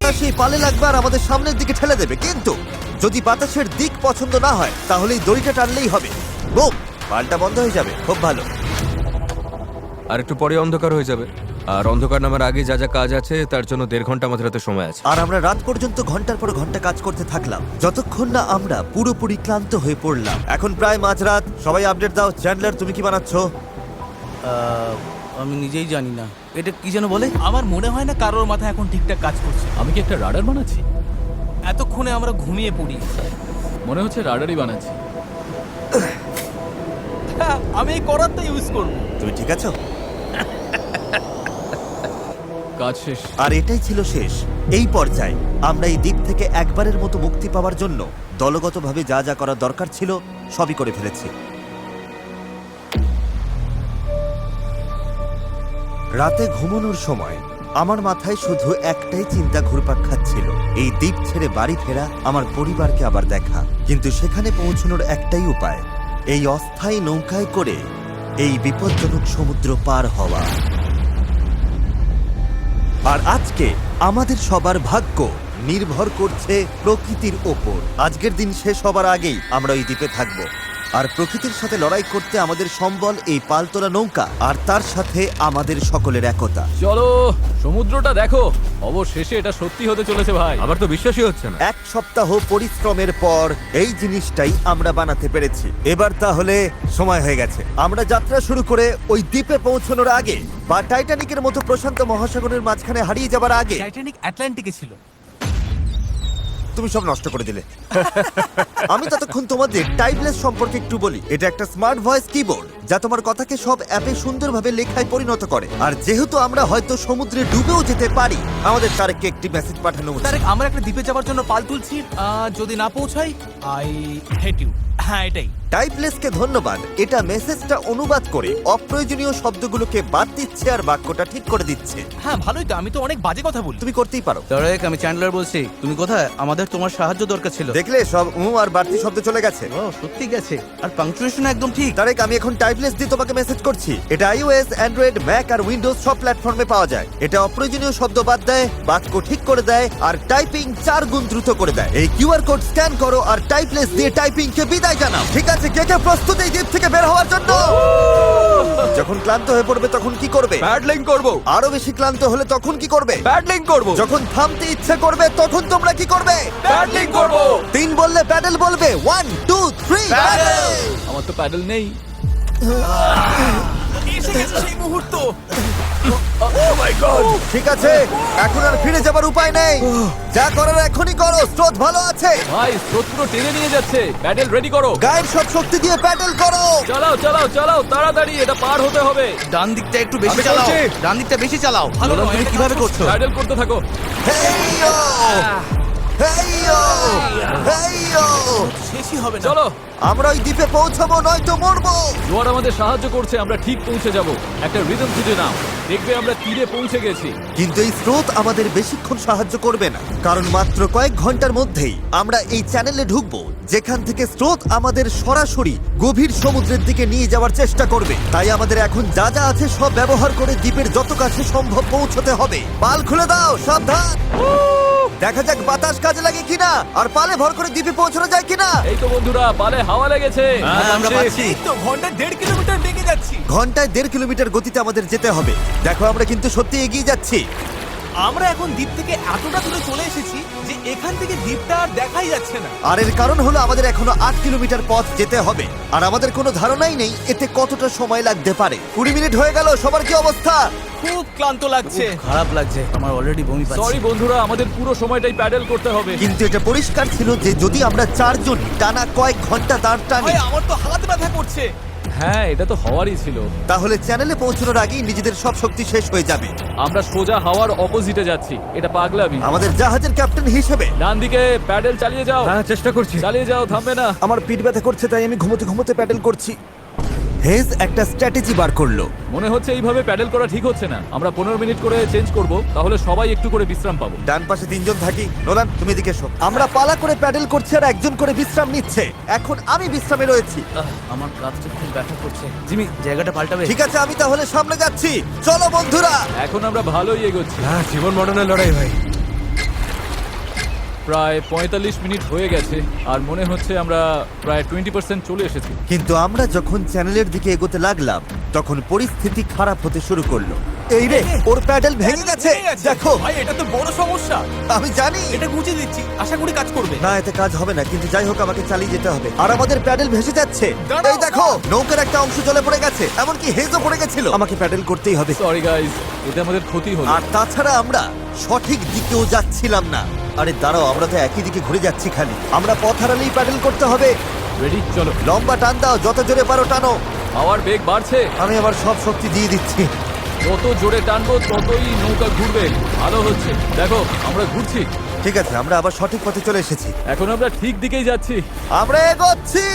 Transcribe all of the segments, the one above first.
বাতাস এই পালে লাগবে আর আমাদের সামনের দিকে ঠেলে দেবে, কিন্তু যদি বাতাসের দিক পছন্দ না হয় তাহলে এই দড়িটা টানলেই হবে। বুম, পালটা বন্ধ হয়ে যাবে। খুব ভালো। আর একটু পরে অন্ধকার হয়ে যাবে, আর অন্ধকার নামার আগে যা যা কাজ আছে তার জন্য 1.5 ঘন্টা আমাদের হাতে সময় আছে। আর আমরা রাত পর্যন্ত ঘন্টার পর ঘন্টা কাজ করতে থাকলাম, যতক্ষণ না আমরা পুরোপুরি ক্লান্ত হয়ে পড়লাম। এখন প্রায় মাঝরাত। সবাই আপডেট দাও। চ্যান্ডলার, তুমি কি বানাচ্ছ? আমি নিজেই জানি না এটা কি যেন বলে। আমার মনে হয় না কারোর মাথা এখন ঠিকঠাক কাজ করছে। আমি কি একটা রাডার বানাচ্ছি? এতক্ষণে আমরা ঘুমিয়ে পড়ি। মনে হচ্ছে রাডারই বানাচ্ছি। হ্যাঁ, আমি এই করাতটা ইউজ করব। তুমি ঠিক আছো? কাজ শেষ। আর এটাই ছিল শেষ। এই পর্যায়ে আমরা এই দ্বীপ থেকে একবারের মতো মুক্তি পাওয়ার জন্য দলগতভাবে যা যা করার দরকার ছিল সবই করে ফেলেছি। রাতে ঘুমানোর সময় আমার মাথায় শুধু একটাই চিন্তা ঘুরপাক খাচ্ছিল, এই দ্বীপ ছেড়ে বাড়ি ফেরা, আমার পরিবারকে আবার দেখা। কিন্তু সেখানে পৌঁছানোর একটাই উপায়, এই অস্থায়ী নৌকায় করে এই বিপজ্জনক সমুদ্র পার হওয়া। আর আজকে আমাদের সবার ভাগ্য নির্ভর করছে প্রকৃতির ওপর। আজকের দিন শেষ হবার আগেই আমরা ওই দ্বীপে থাকবো। আর প্রকৃতির সাথে লড়াই করতে আমাদের সম্বল এই পালতোলা নৌকা, আর তার সাথে আমাদের সকলের একতা। চলো সমুদ্রটা দেখো, অবশেষে এটা সত্যি হতে চলেছে ভাই। আমার তো বিশ্বাসই হচ্ছে না। 1 সপ্তাহ পরিশ্রমের পর এই জিনিসটাই আমরা বানাতে পেরেছি। এবার তাহলে সময় হয়ে গেছে আমরা যাত্রা শুরু করে ওই দ্বীপে পৌঁছানোর আগে, বা টাইটানিকের মতো প্রশান্ত মহাসাগরের মাঝখানে হারিয়ে যাবার আগে। টাইটানিক আটলান্টিকে ছিল। তুমি সব নষ্ট করে দিলে। আমি ততক্ষণ তোমাদের টাইপলেস সম্পর্কে একটু বলি। এটা একটা স্মার্ট ভয়েস কিবোর্ড যা তোমার কথাকে সব অ্যাপে সুন্দরভাবে লেখায় পরিণত করে। আর যেহেতু আমরা হয়তো সমুদ্রে ডুবেও যেতে পারি, আমাদের তারেককে একটি মেসেজ পাঠানো উচিত। তারেক, আমরা একটা দ্বীপে যাওয়ার জন্য পাল তুলছি। যদি না পৌঁছাই, আই হেট ইউ। হ্যাঁ, এটাই। টাইপলেসকে ধন্যবাদ। এটা মেসেজটা অনুবাদ করে অপ্রয়োজনীয় শব্দগুলোকে বাদ দিচ্ছে আর বাক্যটা ঠিক করে দিচ্ছে। হ্যাঁ, ভালোই তো। আমি তো অনেক বাজে কথা বলি। তুমি করতেই পারো। তারেক, আমি চ্যান্ডলার বলছি। তুমি কোথায়? আমাদের তোমার সাহায্য দরকার ছিল। দেখলে সব আর বাড়তি শব্দ চলে গেছে। ও, সত্যি গেছে। আর পাংচুয়েশন একদম ঠিক। তারেক, আমি এখন টাইপলেস দিয়ে তোমাকে মেসেজ করছি। এটা iOS, অ্যান্ড্রয়েড, ম্যাক আর উইন্ডোজ সব প্ল্যাটফর্মে পাওয়া যায়। এটা অপ্রয়োজনীয় শব্দ বাদ দেয়, বাক্য ঠিক করে দেয়, আর টাইপিং 4 গুণ দ্রুত করে দেয়। এই কিউআর কোড স্ক্যান করো আর টাইপলেস দিয়ে টাইপিংকে বিদায় জানাও। ঠিক আছে, কে কে প্রস্তুত এই দ্বীপ থেকে বের হওয়ার জন্য? যখন ক্লান্ত হয়ে পড়বে তখন কি করবে? প্যাডলিং করব। আরো বেশি ক্লান্ত হলে তখন কি করবে? প্যাডলিং করব। যখন থামতে ইচ্ছে করবে তখন তোমরা কি করবে? প্যাডলিং করব। 3 বললে প্যাডেল বলবে। 1 2 3 প্যাডেল। আমার তো প্যাডেল নেই। এসে গেছে সেই মুহূর্ত। ঠিক আছে, এখন আর ফিরে যাবার উপায় নেই। যা করার এখনই করো, স্রোত ভালো আছে। ভাই স্রোত পুরো টেনে নিয়ে যাচ্ছে। প্যাডেল রেডি করো। গায়ের সব শক্তি দিয়ে প্যাডেল করো। চালাও চালাও চালাও, তাড়াতাড়ি, এটা পার হতে হবে। ডান দিকটা একটু বেশি আমি চালাও। করছি। ডান দিকটা বেশি চালাও। ভালো নোলান, নয়, তুমি এটা কিভাবে কাজ করছো? প্যাডেল করতে থাকো। হেইয়ো হেইয়ো হেইয়ো। শেষই হবে না। চলো, আমরা ওই দ্বীপে পৌঁছাবো, নয়তো মরবো। জোয়ার আমাদের সাহায্য করছে। আমরা ঠিক পৌঁছে যাব। একটা রিদম খুঁজে নাও, দেখবে আমরা তীরে পৌঁছে গেছি। কিন্তু এই স্রোত আমাদের বেশিক্ষণ সাহায্য করবে না, কারণ মাত্র কয়েক ঘন্টার মধ্যেই আমরা এই চ্যানেলে ঢুকবো যেখান থেকে স্রোত আমাদের সরাসরি গভীর সমুদ্রের দিকে নিয়ে যাওয়ার চেষ্টা করবে। তাই আমাদের এখন যা যা আছে সব ব্যবহার করে দ্বীপের যত কাছে সম্ভব পৌঁছতে হবে। পাল খুলে দাও, সাবধান। দেখা যাক বাতাস কাজে লাগে কিনা, আর পালে ভর করে দ্বীপে পৌঁছানো যায় কিনা। এই তো বন্ধুরা, পালে হাওয়া লেগেছে। হ্যাঁ, আমরা পাচ্ছি। এই তো ঘন্টায় 1.5 কিলোমিটার বেগে যাচ্ছি। ঘন্টায় 1.5 কিলোমিটার গতিতে আমাদের যেতে হবে। দেখো, আমরা কিন্তু সত্যি এগিয়ে যাচ্ছি। আমরা এখন দ্বীপ থেকে এতটা দূরে চলে এসেছি যে এখান থেকে দ্বীপটা আর দেখাই যাচ্ছে না। আর এর কারণ হলো আমাদের এখনো 8 কিলোমিটার পথ যেতে হবে, আর আমাদের কোনো ধারণাই নেই এতে কতটা সময় লাগতে পারে। 20 মিনিট হয়ে গেল। সবার কি অবস্থা? খুব ক্লান্ত লাগছে। খারাপ লাগছে, আমার অলরেডি বমি পাচ্ছে। সরি বন্ধুরা, আমাদের পুরো সময়টাই প্যাডেল করতে হবে। কিন্তু এটা পরিষ্কার ছিল যে যদি আমরা 4 জন টানা কয়েক ঘন্টা দাঁড় টানি, ভাই, আমার তো হাত ব্যথা করছে। হ্যাঁ, এটা তো হওয়ারই ছিল। তাহলে চ্যানেলে পৌঁছানোর আগেই নিজেদের সব শক্তি শেষ হয়ে যাবে। আমরা সোজা হাওয়ার অপোজিটে যাচ্ছি। এটা পাগলামি। আমাদের জাহাজের ক্যাপ্টেন হিসেবে ডান দিকে প্যাডেল চালিয়ে যাও। হ্যাঁ, চেষ্টা করছি। চালিয়ে যাও, থামবে না। আমার পিঠ ব্যথা করছে, তাই আমি ঘুমোতে ঘুমোতে প্যাডেল করছি। হেজ একটা স্ট্র্যাটেজি বার করলো। মনে হচ্ছে এইভাবে প্যাডেল করা ঠিক হচ্ছে না। আমরা 15 মিনিট করে চেঞ্জ করব, তাহলে সবাই একটু করে বিশ্রাম পাবো। ডান পাশে 3 জন থাকি। নোলান, তুমি এদিকে এসো। আমরা পালা করে প্যাডেল করছি আর একজন করে বিশ্রাম নিচ্ছে। এখন আমি বিশ্রামে রয়েছি। আমার কাঁধটা খুব ব্যথা করছে। জিমি, জায়গাটা পাল্টাবে? ঠিক আছে, আমি তাহলে সামনে যাচ্ছি। চলো বন্ধুরা। এখন আমরা ভালোই এগোচ্ছি। হ্যাঁ, জীবন মরণের লড়াই ভাই। প্রায় 45 মিনিট হয়ে গেছে আর মনে হচ্ছে আমরা প্রায় 20% চলে এসেছি। কিন্তু আমরা যখন চ্যানেলের দিকে এগোতে লাগলাম তখন পরিস্থিতি খারাপ হতে শুরু করলো। এই রে, ওর প্যাডেল ভেঙে গেছে, দেখো। ভাই এটা তো বড় সমস্যা। আমি জানি এটা গুছিয়ে দিচ্ছি, আশা করি কাজ করবে। না, এতে কাজ হবে না, কিন্তু যাই হোক আমাকে চালিয়ে যেতে হবে। আর আমাদের প্যাডেল ভেসে যাচ্ছে। দাঁড়াও, এই দেখো, নৌকার একটা অংশ জলে পড়ে গেছে, এমনকি হেজও পড়ে গেছিল। আমাকে প্যাডেল করতেই হবে। সরি গাইস, এতে আমাদের ক্ষতি হলো। আর তাছাড়া আমরা সঠিক দিকেও যাচ্ছিলাম না। আরে দাঁড়াও, আমরা তো একই দিকে ঘুরে যাচ্ছি খালি। আমরা পথ হারালেই প্যাডেল করতে হবে। রেডি, চলো। লম্বা টান দাও, যত জোরে পারো টানো। হাওয়ার বেগ বাড়ছে, আমি আমার সব শক্তি দিয়ে দিচ্ছি। যত জোরে টানবো ততই নৌকা ঘুরবে। ভালো হচ্ছে, দেখো আমরা ঘুরছি। ঠিক আছে, আমরা আবার সঠিক পথে চলে এসেছি। এখন আমরা ঠিক দিকেই যাচ্ছি। আমরা এগোচ্ছি।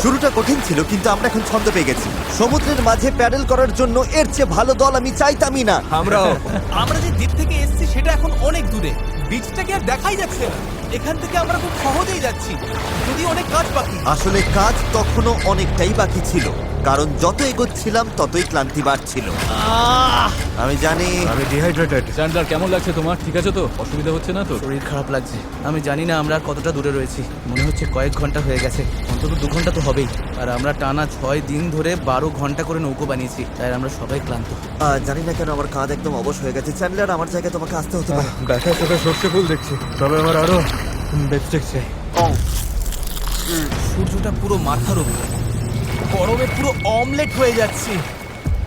শুরুটা কঠিন ছিল, কিন্তু আমরা এখন ছন্দ পেয়ে গেছি। সমুদ্রের মাঝে প্যাডেল করার জন্য এর চেয়ে ভালো দল আমি চাইতামই না। আমরাও। আমরা যে দ্বীপ থেকে এসেছি সেটা এখন অনেক দূরে। বিচটাকে আর দেখাই যাচ্ছে না। এখান থেকে আমরা খুব সহজেই যাচ্ছি, যদি অনেক কাজ বাকি। আসলে কাজ তখনো অনেকটাই বাকি ছিল, কারণ যত এগোচ্ছিলাম ততই ক্লান্তি বাড়ছিল। আমি জানি। আমি ডিহাইড্রেটেড। চ্যান্ডলার, কেমন লাগছে তোমার? ঠিক আছে তো? অসুবিধা হচ্ছে না তো? শরীর খারাপ লাগছে। আমি জানি না আমরা আর কতটা দূরে রয়েছি। মনে হচ্ছে কয়েক ঘন্টা হয়ে গেছে, অন্তত 2 ঘন্টা তো হবেই। আর আমরা টানা 6 দিন ধরে 12 ঘন্টা করে নৌকো বানিয়েছি, তাই আমরা সবাই ক্লান্ত। জানি না কেন আমার কাঁধ একদম অবশ হয়ে গেছে। চ্যান্ডলার, আমার জায়গায় তোমাকে আসতে হতে পারে। ব্যথায় চোখে সর্ষে ফুল দেখছি, তবে আমার আরো বেস্টেক চাই। সূর্যটা পুরো মাথার উপর, গরমে পুরো অমলেট হয়ে যাচ্ছে।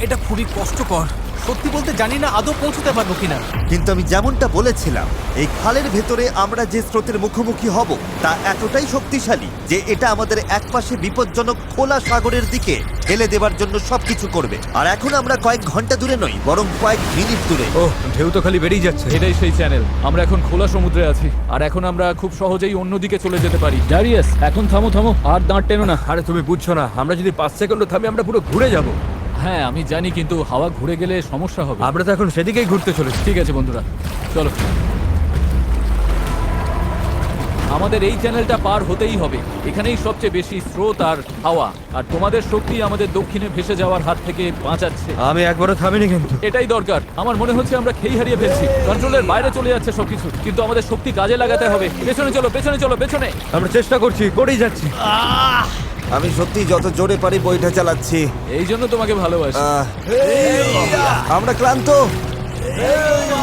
এটা খুবই কষ্টকর। সত্যি বলতে জানি না আদৌ পৌঁছতে পারবো কিনা। কিন্তু আমি যেমনটা বলেছিলাম, এই খালের ভেতরে আমরা যে স্রোতের মুখোমুখি হব তা এতটাই শক্তিশালী যে এটা আমাদের একপাশে বিপজ্জনক খোলা সাগরের দিকে ঠেলে দেওয়ার জন্য সবকিছু করবে। আর এখন আমরা কয়েক ঘন্টা দূরে নই, বরং কয়েক মিনিট দূরে। ও, ঢেউ তো খালি বেরিয়ে যাচ্ছে। এটাই সেই চ্যানেল। আমরা এখন খোলা সমুদ্রে আছি আর এখন আমরা খুব সহজেই অন্যদিকে চলে যেতে পারি। ড্যারিয়াস, এখন থামো থামো, আর দাঁড় টেনো না। আরে তুমি বুঝছো না, আমরা যদি 5 সেকেন্ডও থামি আমরা পুরো ঘুরে যাব। হ্যাঁ আমি জানি, কিন্তু হাওয়া ঘুরে গেলে সমস্যা হবে। আমরা তো এখন সেদিকেই ঘুরতে চলেছি। ঠিক আছে বন্ধুরা, চলো। আমাদের এই চ্যানেলটা পার হতেই হবে। এখানেই সবচেয়ে বেশি স্রোত আর হাওয়া, আর তোমাদের শক্তি আমাদের দক্ষিণে ভেসে যাওয়ার হাত থেকে বাঁচাচ্ছে। আমি একবারও থামিনি কিন্তু। এটাই দরকার। আমার মনে হচ্ছে আমরা খেই হারিয়ে ফেলছি, কন্ট্রোলের বাইরে চলে যাচ্ছে সবকিছু। কিন্তু আমাদের শক্তি কাজে লাগাতে হবে। পেছনে চলো, পেছনে চলো, পেছনে। আমরা চেষ্টা করছি, করেই যাচ্ছি। আমি সত্যি যত জোরে পারি বইটা চালাচ্ছি। এই জন্য তোমাকে ভালোবাসি। আহ, আমরা ক্লান্ত,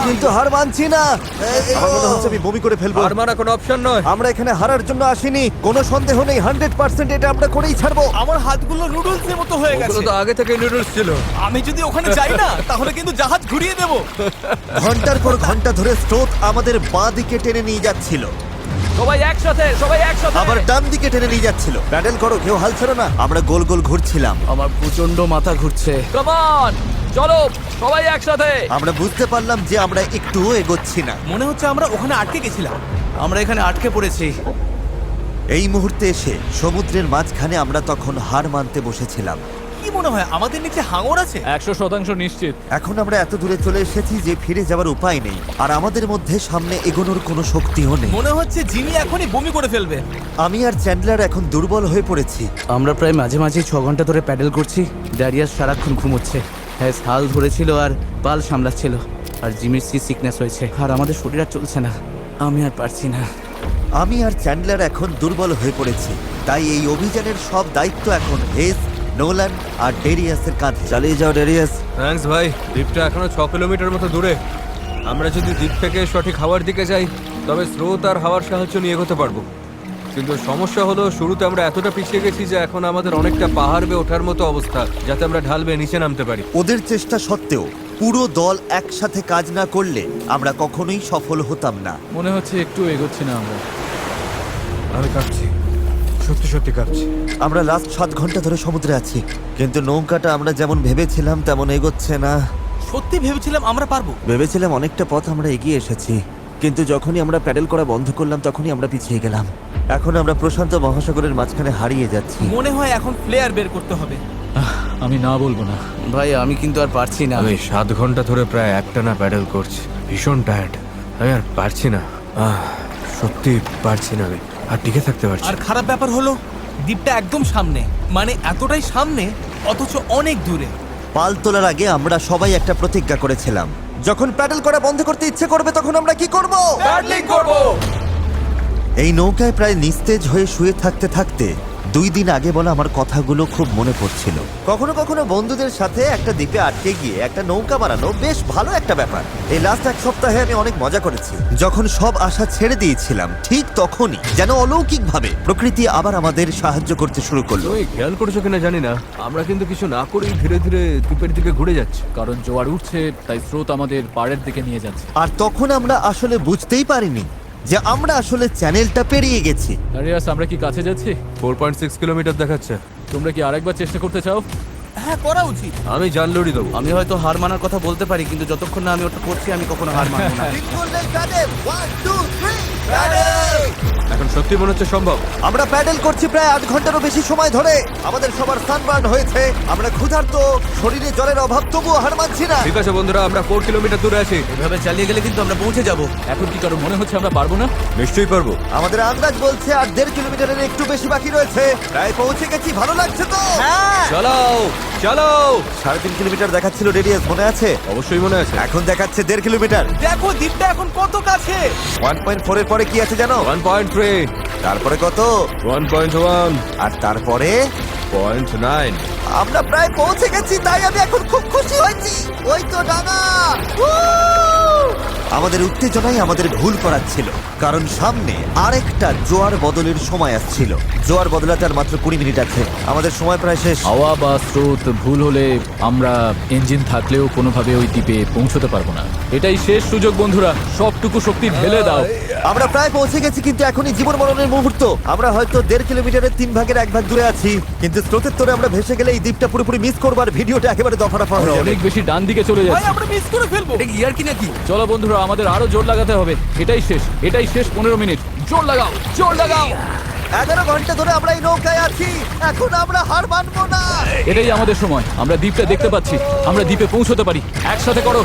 কিন্তু হার মানছি না। আমার মনে হচ্ছে আমি বমি করে ফেলবো। আর মারা কোনো অপশন নয়। আমরা এখানে হারার জন্য আসিনি, কোনো সন্দেহ নেই। 100% এটা আমরা করেই ছাড়বো। আমার হাতগুলো নুডলসের মতো হয়ে ওগুলো গেছে। তো আগে থেকে নুডলস ছিল। আমি যদি ওখানে যাই না তাহলে কিন্তু জাহাজ ঘুরিয়ে দেবো। ঘন্টার পর ঘন্টা ধরে স্রোত আমাদের বাঁ দিকে টেনে নিয়ে যাচ্ছিল, সবাই একসাথে, সবাই একসাথে। আবার ডান দিকে টেনে নিয়ে যাচ্ছিল। প্যাডেল করো, কেউ হাল ছেড়ো না। আমরা গোল গোল ঘুরছিলাম। আমার প্রচন্ড মাথা ঘুরছে। কাম অন, চলো সবাই একসাথে। আমরা বুঝতে পারলাম যে আমরা একটুও এগোচ্ছি না। মনে হচ্ছে আমরা ওখানে আটকে গেছিলাম। আমরা এখানে আটকে পড়েছি। এই মুহূর্তে এসে সমুদ্রের মাঝখানে আমরা তখন হার মানতে বসেছিলাম। কি মনে হয় আমাদের নিচে হাঙর আছে? 100% নিশ্চিত। এখন আমরা এত দূরে চলে এসেছি যে ফিরে যাওয়ার উপায় নেই, আর আমাদের মধ্যে সামনে এগোনোর কোনো শক্তিও নেই। মনে হচ্ছে জিমি এখনই বমি করে ফেলবে। আমি আর চ্যান্ডলার এখন দুর্বল হয়ে পড়েছি। আমরা প্রায় মাঝে মাঝে 6 ঘন্টা ধরে প্যাডেল করছি। ড্যারিয়াস সারাক্ষণ ঘুমোচ্ছে, হ্যাঁ হাল ধরেছিল আর পাল সামলাচ্ছিল। আর জিমির সিকনেস হয়েছে, আর আমাদের শরীর আর চলছে না। আমি আর পারছি না। আমি আর চ্যান্ডলার এখন দুর্বল হয়ে পড়েছি, তাই এই অভিযানের সব দায়িত্ব এখন হেজ, নোলান আর ডেরিয়াসের কাঁধে। চালিয়ে যাও ডেরিয়াস। থ্যাঙ্কস ভাই। দ্বীপটা এখনো 6 কিলোমিটার মতো দূরে। আমরা যদি দ্বীপ থেকে সঠিক হাওয়ার দিকে যাই তবে স্রোত আর হাওয়ার সাহায্য নিয়ে এগোতে পারবো। কিন্তু সমস্যা হলো শুরুতে আমরা এতটা পিছিয়ে গেছি যে এখন আমাদের অনেকটা পাহাড় বেয়ে ওঠার মতো অবস্থা, যাতে আমরা ঢাল বেয়ে নিচে নামতে পারি। ওদের চেষ্টা সত্ত্বেও পুরো দল একসাথে কাজ না করলে আমরা কখনোই সফল হতাম না। মনে হচ্ছে একটু এগোচ্ছি না আমরা। আমি কাঁপছি, সত্যি সত্যি কাঁপছি। আমরা লাস্ট 7 ঘন্টা ধরে সমুদ্রে আছি, কিন্তু নৌকাটা আমরা যেমন ভেবেছিলাম তেমন এগোচ্ছে না। সত্যি ভেবেছিলাম আমরা পারবো। ভেবেছিলাম অনেকটা পথ আমরা এগিয়ে এসেছি, কিন্তু যখনই আমরা প্যাডেল করা বন্ধ করলাম তখনই আমরা পিছিয়ে গেলাম। এখন আমরা প্রশান্ত মহাসাগরের মাঝখানে হারিয়ে যাচ্ছি। মনে হয় এখন ফ্লেয়ার বের করতে হবে। আমি না বলবো না। ভাই আমি কিন্তু আর পারছি না। আমি 7 ঘন্টা ধরে প্রায় একটানা প্যাডেল করছি, ভীষণ টায়ার্ড। আমি আর পারছি না, সত্যি পারছি না। আমি আর টিকে থাকতে পারছি আর না। খারাপ ব্যাপার হলো দ্বীপটা একদম সামনে, মানে এতটাই সামনে অথচ অনেক দূরে। পাল তোলার আগে আমরা সবাই একটা প্রতিজ্ঞা করেছিলাম যখন প্যাডেল করা বন্ধ করতে ইচ্ছে করবে তখন আমরা কি করব? প্যাডলিং করবো। এই নৌকায় প্রায় নিস্তেজ হয়ে শুয়ে থাকতে থাকতে 2 দিন আগে বলা আমার কথাগুলো খুব মনে পড়ছিল। কখনো কখনো বন্ধুদের সাথে একটা দ্বীপে আটকে গিয়ে একটা নৌকা বানানো বেশ ভালো একটা ব্যাপার। এই লাস্ট এক সপ্তাহে আমি অনেক মজা করেছি। যখন সব আশা ছেড়ে দিয়েছিলাম ঠিক তখনই যেন অলৌকিকভাবে প্রকৃতি আবার আমাদের সাহায্য করতে শুরু করলো। তুমি খেয়াল করেছো কিনা জানি না, আমরা কিন্তু কিছু না করেই ধীরে ধীরে দ্বীপের দিকে ঘুরে যাচ্ছি। কারণ জোয়ার উঠছে, তাই স্রোত আমাদের পাড়ের দিকে নিয়ে যাচ্ছে। আর তখন আমরা আসলে বুঝতেই পারিনি যে আমরা আসলে চ্যানেলটা পেরিয়ে গেছি। দারিয়াস, আমরা কি কাছে যাচ্ছি? 4.6 কিলোমিটার দেখাচ্ছে। তোমরা কি আরেকবার চেষ্টা করতে চাও? হ্যাঁ, করা উচিত। আমি জান লড়ি দেবো। আমি হয়তো হার মানার কথা বলতে পারি, কিন্তু যতক্ষণ না আমি ওটা করছি আমি কখনো হার মানবো না। ঠিক করলেই প্যাডেল। 1 2 3 প্যাডেল। এখন সত্যি মনে হচ্ছে সম্ভব। আমরা প্যাডেল করছি প্রায় 8 ঘন্টারও বেশি সময় ধরে। আমাদের সবার সানবার্ন হয়েছে, আমরা ক্ষুধার্ত, শরীরে জলের অভাব, তবুও হার মানছি না। ঠিক আছে বন্ধুরা, আমরা 4 কিলোমিটার দূরে আছি। এভাবে চালিয়ে গেলে কিন্তু আমরা পৌঁছে যাব। এখন কি কারো মনে হচ্ছে আমরা পারবো না? নিশ্চয়ই পারবো। আমাদের আন্দাজ বলছে আর 1.5 কিলোমিটারের একটু বেশি বাকি রয়েছে। প্রায় পৌঁছে গেছি, ভালো লাগছে তো? হ্যাঁ, চালাও চালাও। 3.5 কিলোমিটার দেখাচ্ছিল রেডিয়াস, মনে আছে? অবশ্যই মনে আছে। এখন দেখাচ্ছে 1.5 কিলোমিটার। দেখো দ্বীপটা এখন কত কাছে। 1.4 এর পরে কি আছে জানো? 1.3, তারপরে কত? 1.1, আর তারপরে 0.9। আমরা প্রায় পৌঁছে গেছি, তাই আমি এখন খুব খুশি হয়েছি। ওই তো ডানা। আমাদের উত্তেজনাই আমাদের ভুল করাচ্ছিল, কারণ সামনে আরেকটা জোয়ার বদলের সময় আসছিল। জোয়ার বদলাতে আর মাত্র 20 মিনিট আছে, আমাদের সময় প্রায় শেষ। হাওয়া বা স্রোত ভুল হলে আমরা ইঞ্জিন থাকলেও কোনোভাবে ওই দ্বীপে পৌঁছতে পারবো না। এটাই শেষ সুযোগ বন্ধুরা, সবটুকু শক্তি ঢেলে দাও। আমরা প্রায় পৌঁছে গেছি, কিন্তু এখনই জীবন মরণের মুহূর্ত। আমরা হয়তো 1.5 কিলোমিটারের 3 ভাগের 1 ভাগ দূরে আছি, কিন্তু স্রোতের তোরে আমরা ভেসে গেলে এই দ্বীপটা পুরোপুরি মিস করবো আর ভিডিওটা একেবারে দফারফা হয়ে আমরা যাবে। অনেক বেশি ডান দিকে চলে ভাই, যাচ্ছি। আমরা মিস করে ফেলবো। এটা কি ইয়ার কি নাকি? চলো বন্ধুরা, আমাদের আরো জোর লাগাতে হবে। এটাই শেষ, এটাই শেষ 15 মিনিট। জোর লাগাও, জোর লাগাও। 11 ঘন্টা ধরে আমরা এই নৌকায় আছি, এখন আমরা হার মানবো না। এটাই আমাদের সময়, আমরা দ্বীপটা দেখতে পাচ্ছি, আমরা দ্বীপে পৌঁছতে পারি। একসাথে করো।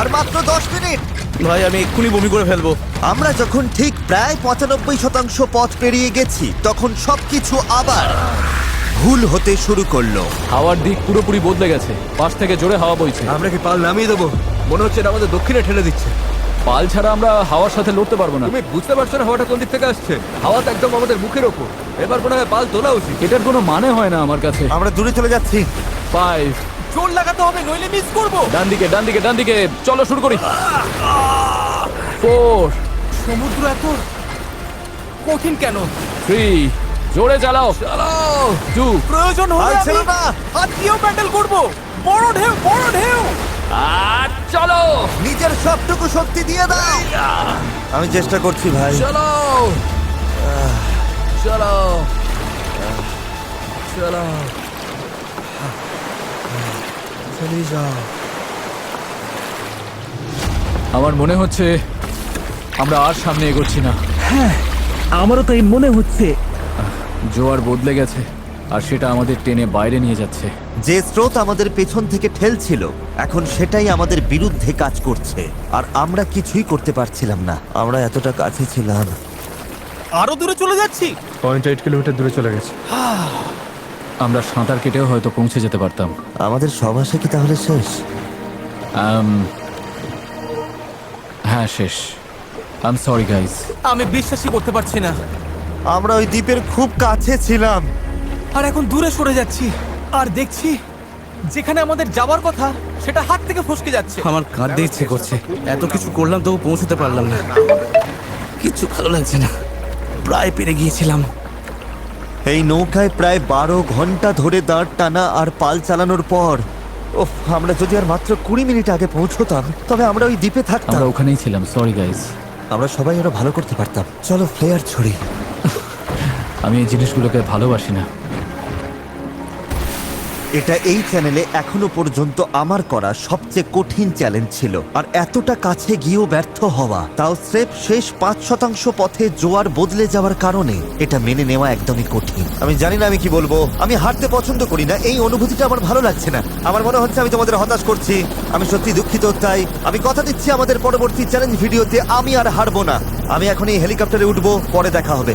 আর মাত্র 10 মিনিট। ভাই আমি এক্ষুনি বমি করে ফেলবো। আমরা যখন ঠিক প্রায় 95% পথ পেরিয়ে গেছি, তখন সবকিছু আবার ভুল হতে শুরু করলো। হাওয়ার দিক পুরোপুরি বদলে গেছে, পাশ থেকে জোরে হাওয়া বইছে। আমরা কি পাল নামিয়ে দেবো? মনে হচ্ছে এটা আমাদের দক্ষিণে ঠেলে দিচ্ছে। পাল ছাড়া আমরা হাওয়ার সাথে লড়তে পারবো না। তুমি বুঝতে পারছো না হাওয়াটা কোন দিক থেকে আসছে? হাওয়া তো একদম আমাদের মুখের ওপর। এবার মনে হয় পাল তোলা উচিত। এটার কোনো মানে হয় না আমার কাছে। আমরা দূরে চলে যাচ্ছি। 5, জোর লাগাতে হবে, নইলে মিস করবো। ডান দিকে, ডান দিকে, ডান দিকে। চলো শুরু করি। 4, সমুদ্র এত কঠিন কেন? 3, জোরে চালাও, চালাও। 2, প্রয়োজন আর হলে ছিল আমি না। হাত দিয়েও প্যাডেল করবো। বড় ঢেউ, বড় ঢেউ। আর চলো, নিজের সবটুকু শক্তি দিয়ে দাও। আমি চেষ্টা করছি ভাই। চলো, চলো, চলো। আমার মনে হচ্ছে আমরা আর সামনে এগোচ্ছি না। আমারও তাই মনে হচ্ছে। জোয়ার বদলে গেছে, আর সেটা আমাদের টেনে বাইরে নিয়ে যাচ্ছে। যে স্রোত আমাদের পেছন থেকে ঠেলছিল, এখন সেটাই আমাদের বিরুদ্ধে কাজ করছে, আর আমরা কিছুই করতে পারছিলাম না। আমরা এতটা কাছে ছিলাম। আরো দূরে চলে যাচ্ছি। 0.8 কিলোমিটার দূরে চলে গেছে। আমরা সাঁতার কেটেও হয়তো পৌঁছে যেতে পারতাম। আমাদের সব আশা কি তাহলে শেষ? হ্যাঁ, শেষ। I am sorry guys. আমি বিশ্বাসই করতে পারছি না। আমরা ওই দ্বীপের খুব কাছে ছিলাম। আর এখন দূরে সরে যাচ্ছি, আর দেখছি যেখানে আমাদের যাওয়ার কথা সেটা হাত থেকে ফসকে যাচ্ছে। আমার কাঁদতে ইচ্ছে করছে, এত কিছু করলাম তবু পৌঁছতে পারলাম না। কিছু ভালো লাগছে না, প্রায় পেরে গিয়েছিলাম। এই নৌকায় প্রায় 12 ঘন্টা ধরে দাঁড় টানা আর পাল চালানোর পর, ওহ, আমরা যদি আর মাত্র 20 মিনিট আগে পৌঁছতাম, তবে আমরা ওই দ্বীপে থাকতাম। আমরা ওখানেই ছিলাম, সরি গাইস। আমরা সবাই আরো ভালো করতে পারতাম। চলো ফ্লেয়ার ছড়ি। আমি এই জিনিসগুলোকে ভালোবাসি না। এটা এই চ্যানেলে এখনো পর্যন্ত আমার করা সবচেয়ে কঠিন চ্যালেঞ্জ ছিল, আর এতটা কাছে গিয়েও ব্যর্থ হওয়া, তাও স্রেফ শেষ 5% পথে জোয়ার বদলে যাওয়ার কারণে, এটা মেনে নেওয়া একদমই কঠিন। আমি জানি না আমি কি বলবো। আমি হারতে পছন্দ করি না, এই অনুভূতিটা আমার ভালো লাগছে না। আমার মনে হচ্ছে আমি তোমাদের হতাশ করছি। আমি সত্যি দুঃখিত। তাই আমি কথা দিচ্ছি, আমাদের পরবর্তী চ্যালেঞ্জ ভিডিওতে আমি আর হারবো না। আমি এখন এই হেলিকপ্টারে উঠবো, পরে দেখা হবে।